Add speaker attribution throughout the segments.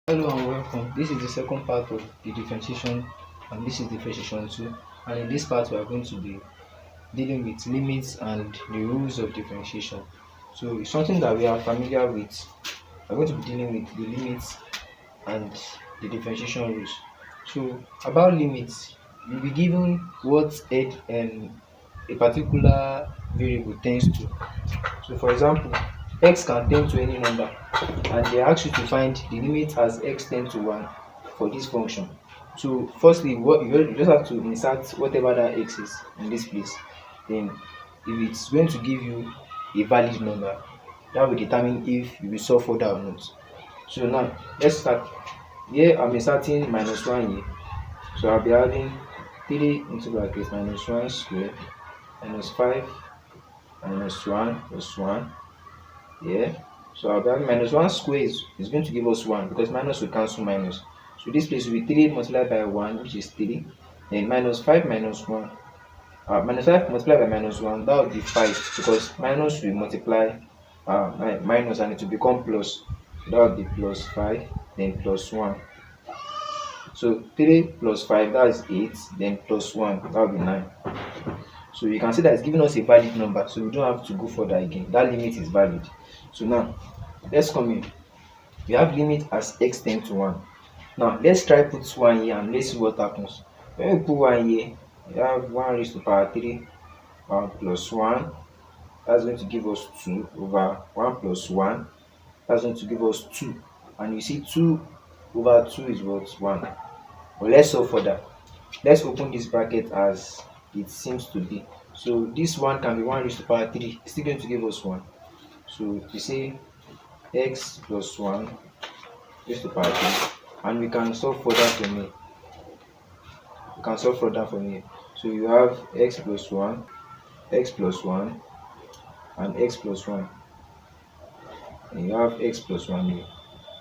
Speaker 1: Hello and welcome. This is the second part of the differentiation, and this is differentiation 2. And in this part, we are going to be dealing with limits and the rules of differentiation. So, it's something that we are familiar with. We're going to be dealing with the limits and the differentiation rules. So, about limits, you'll be given what a particular variable tends to. So, for example, x can tend to any number, and they ask you to find the limit as x tends to 1 for this function. So firstly, what you just have to insert whatever that x is in this place. Then if it's going to give you a valid number, that will determine if you will solve for that or not. So now let's start. Here I'm inserting -1 here. So I'll be having 3 into bracket minus 1 square minus 5 minus 1 plus 1. Yeah. So I'll be having -1 square is going to give us 1 because minus will cancel minus. So this place will be 3 multiplied by 1, which is 3. Then minus 5 minus 1. Minus 5 multiplied by minus 1, that will be 5 because minus will multiply minus and it will become plus. So that will be plus 5, then plus 1. So 3 plus 5, that is 8, then plus 1, that will be 9. So you can see that it's giving us a valid number, so we don't have to go further again. That limit is valid. So now let's come in. We have limit as x tends to 1. Now let's try put 1 here and let's see what happens. When we put 1 here, we have 1 raised to power 3 plus 1. That's going to give us 2 over 1 plus 1. That's going to give us 2. And you see 2 over 2 is what? 1. But let's solve for that. Let's open this bracket as it seems to be. So this 1 can be 1 raised to power 3. It's still going to give us 1. So we say x plus 1 raised to power 3. And we can solve further from here. So you have x plus 1, x plus 1, and x plus 1. And you have x plus 1 here.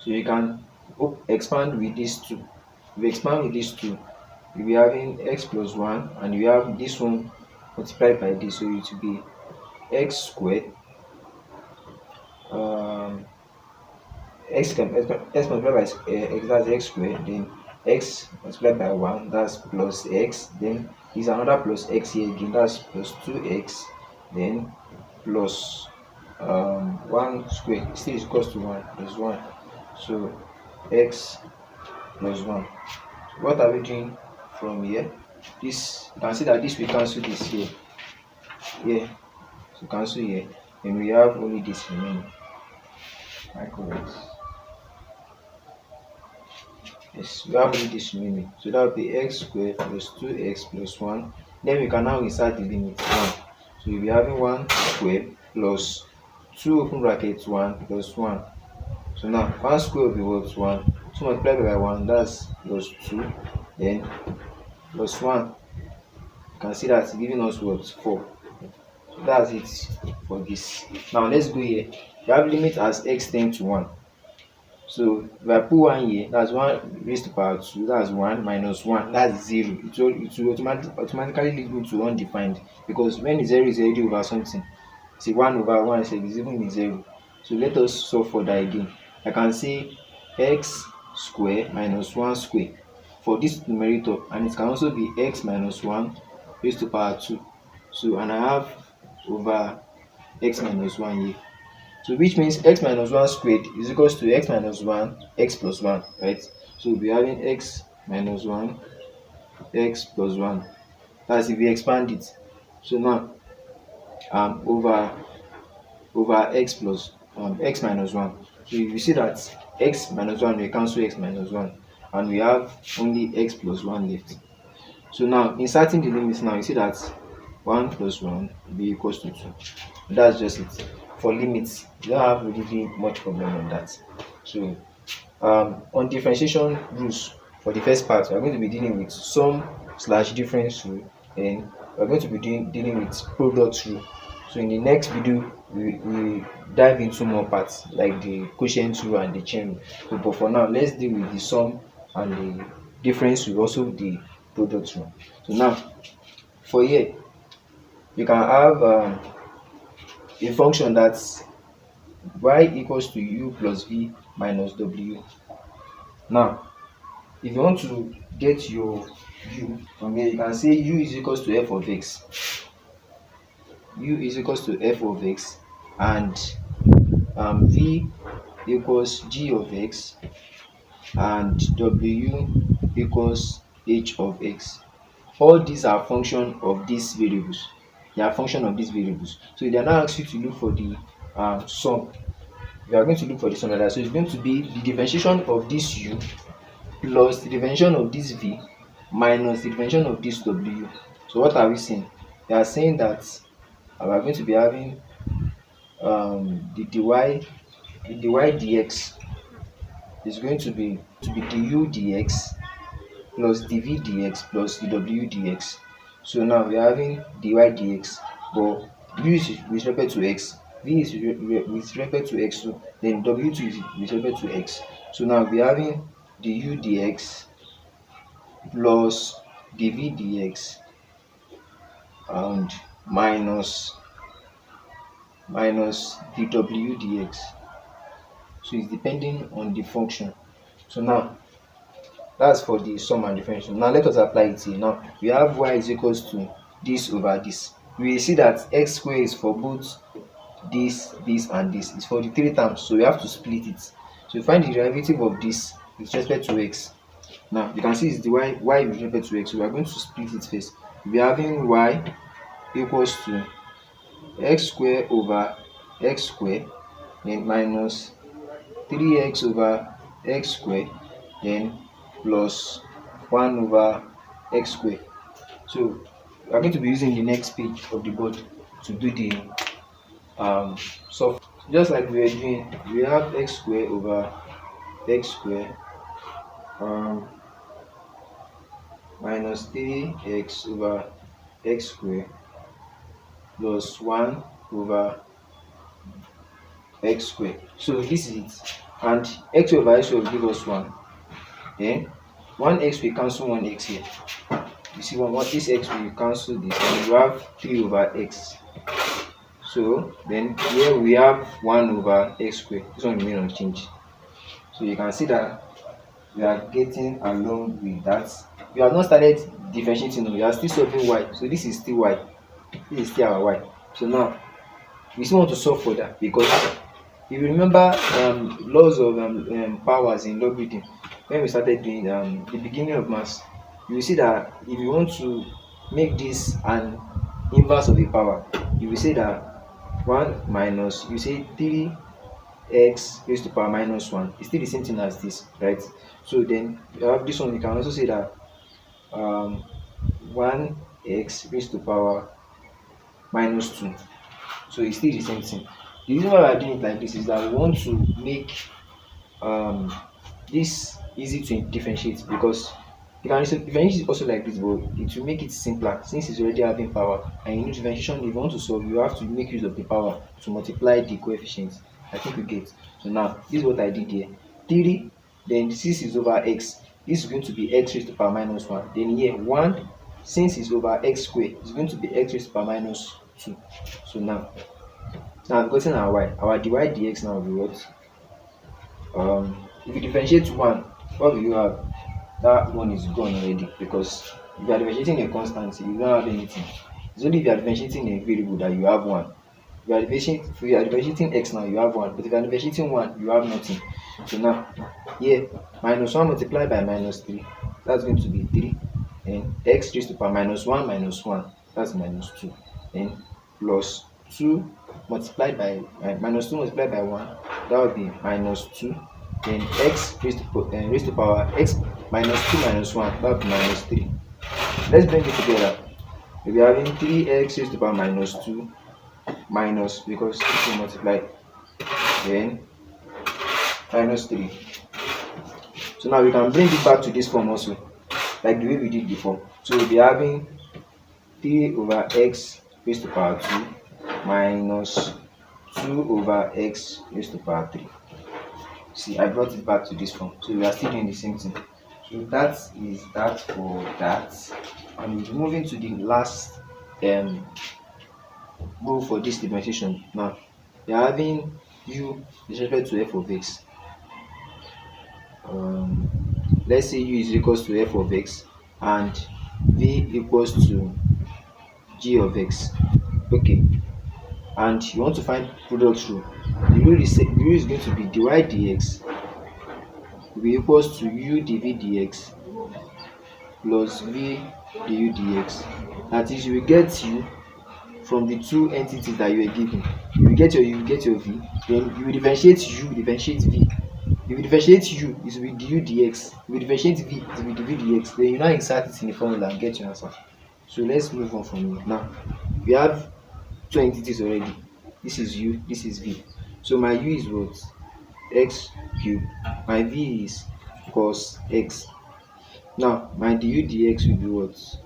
Speaker 1: So you can expand with these two. If you expand with these two, you'll be having x plus 1, and you have this one multiplied by this. So it will be x squared. X multiplied by x, that's x squared, then x multiplied by 1, that's plus x, then is another plus x here again, that's plus 2x, then plus 1 squared still is equals to 1 plus 1. So x plus 1. What are we doing from here? This, you can see that this will cancel this here. Yeah, so cancel here, and we have only this remaining. Correct. Yes, we have only this remaining. So that will be x squared plus 2x plus 1. Then we can now insert the limit 1. So you'll be having 1 squared plus 2 open bracket 1 plus 1. So now 1 squared will be what? 1. 2 multiplied by 1, that's plus 2. Then plus 1. You can see that it's giving us what? 4. So that's it for this. Now let's go here. You have limit as x tends to 1. So if I put 1 here, that's 1 raised to power 2, that's 1 minus 1, that's 0. It will automatically lead me to undefined because when 0 is already over something, see 1 over 1 is even in 0. So let us solve for that again. I can say x square minus 1 square for this numerator, and it can also be x minus 1 raised to power 2. So and I have over x minus 1 here. So which means x minus 1 squared is equals to x minus 1 x plus 1, right? So we'll be having x minus 1 x plus 1. That's if we expand it. So now over x plus x minus 1. So you see that x minus 1 will cancel x minus 1, and we have only x plus 1 left. So now inserting the limits, now you see that 1 plus 1 will be equals to 2. That's just it. For limits, you don't have really much problem on that. So on differentiation rules, for the first part, we're going to be dealing with sum slash difference rule, and we're going to be dealing with product rule. So in the next video, we dive into more parts like the quotient rule and the chain rule. So, but for now, let's deal with the sum and the difference rule, also the product rule. So now, for here, you can have a function that's y equals to u plus v minus w. Now, if you want to get your u from here, you can say u is equals to f of x. U is equals to f of x, and v equals g of x, and w equals h of x. All these are function of these variables. They are function of these variables. So they are now asked you to look for the sum. You are going to look for the sum like that. So it's going to be the differentiation of this u plus the differentiation of this v minus the differentiation of this w. So what are we saying? We are saying that we are going to be having the dy dx is going to be du dx plus dv dx plus dw dx. So now we are having dy dx, but u is with respect to x, v is with respect to x2, then w2 is with respect to x. So now we are having du dx plus dv dx and minus dw dx. So it's depending on the function. So now that's for the sum and differential. Now let us apply it here. Now we have y is equals to this over this. We will see that x square is for both this, this, and this. It's for the three terms, so we have to split it. So we find the derivative of this with respect to x. Now you can see it's the y with respect to x. So we are going to split it first. We are having y equals to x square over x square, then minus 3x over x square, then plus 1 over x square. So we are going to be using the next page of the board to do the solve. Just like we were doing, we have x square over x square minus 3x over x square plus 1 over x square. So this is it, and x over x will give us 1. Then 1x will cancel 1x here. You see, this x will cancel this, and you have 3 over x. So then here we have 1 over x square. This one remain unchanged. So you can see that we are getting along with that. We have not started differentiating. We are still solving y. So this is still y. This is still our y. So now we still want to solve for that, because if you remember laws of powers in logarithm, when we started doing the beginning of maths, you will see that if you want to make this an inverse of a power, you will say that 1 minus, you say 3x raised to power minus 1. It's still the same thing as this, right? So then you have this one. You can also say that 1x raised to power minus 2. So it's still the same thing. The reason why we are doing it like this is that we want to make this easy to differentiate, because you can differentiate also like this, but it will make it simpler since it's already having power. And in differentiation, if you want to solve, you have to make use of the power to multiply the coefficients. I think you get. So now this is what I did here. 3, then 6 is over x. This is going to be x raised to power minus 1. Then here 1, since it's over x squared, is going to be x raised to power minus 2. So now I've gotten our y. Our dy dx now will be what? If you differentiate 1, what will you have? That one is gone already, because if you are differentiating a constant, you don't have anything. It's only if you are differentiating a variable that you have 1. If you are differentiating x now, you have 1. But if you are differentiating 1, you have nothing. So now here, minus 1 multiplied by minus 3, that's going to be 3. And x raised to power minus 1 minus 1, that's minus 2. Then plus 2 multiplied by minus 2 multiplied by 1, that would be minus 2. Then x raised to power x minus 2 minus 1, that would be minus 3. Let's bring it together. We are having 3x raised to power minus 2 minus, because this will multiply, then minus 3. So now we can bring it back to this form also, like the way we did before. So we'll be having 3 over x raised to power 2 minus 2 over x raised to power 3. See, I brought it back to this form. So we are still doing the same thing. So that is that for that. And we'll be moving to the last goal for this differentiation. Now we are having u with respect to f of x. um, let's say u is equals to f of x and v equals to g of x. Okay, and you want to find product rule. The rule is going to be dy dx will be equals to u dv dx plus v du dx. That is, you will get u from the two entities that you were given. You will get your v, then you will differentiate u, differentiate v. If you differentiate u, it will be du dx. If you differentiate v, it will be dv dx. Then you now insert it in the formula and get your answer. So let's move on from here. Now we have two entities already. This is u, this is v. So my u is what? X cube. My v is cos x. Now my du dx will be what?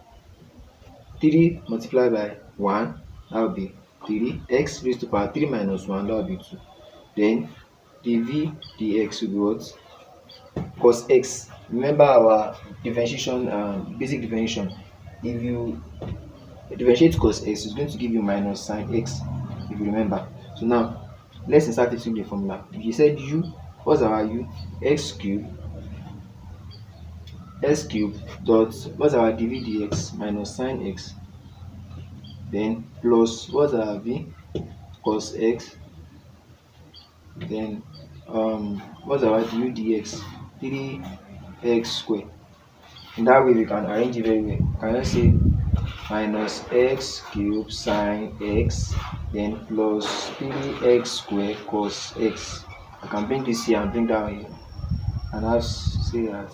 Speaker 1: 3 multiplied by 1, that will be 3. X raised to power 3 minus 1, that will be 2. Then dv dx will be what? Cos x. Remember our differentiation, basic differentiation. If you differentiate cos x, it's going to give you minus sine x, if you remember. So now let's insert it in the formula. If you said u, what's our u? X cube dot what's our dv dx minus sine x, then plus what's our v? Cos x, then what's our du dx? 3x square. In that way we can arrange it very well. You can just say minus x cube sine x, then plus 3x square cos x. I can bring this here and bring that here, and I'll say that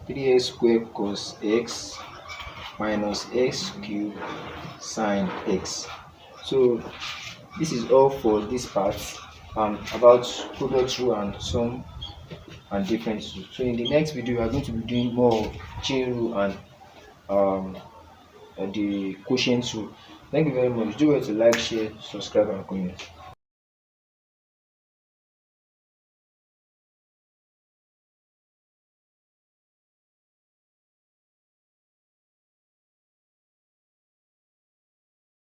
Speaker 1: 3x square cos x minus x cube sine x. So this is all for this part about product rule and sum and difference rule. So in the next video we are going to be doing more of chain rule and the quotient rule. Thank you very much. Do well to like, share, subscribe and comment.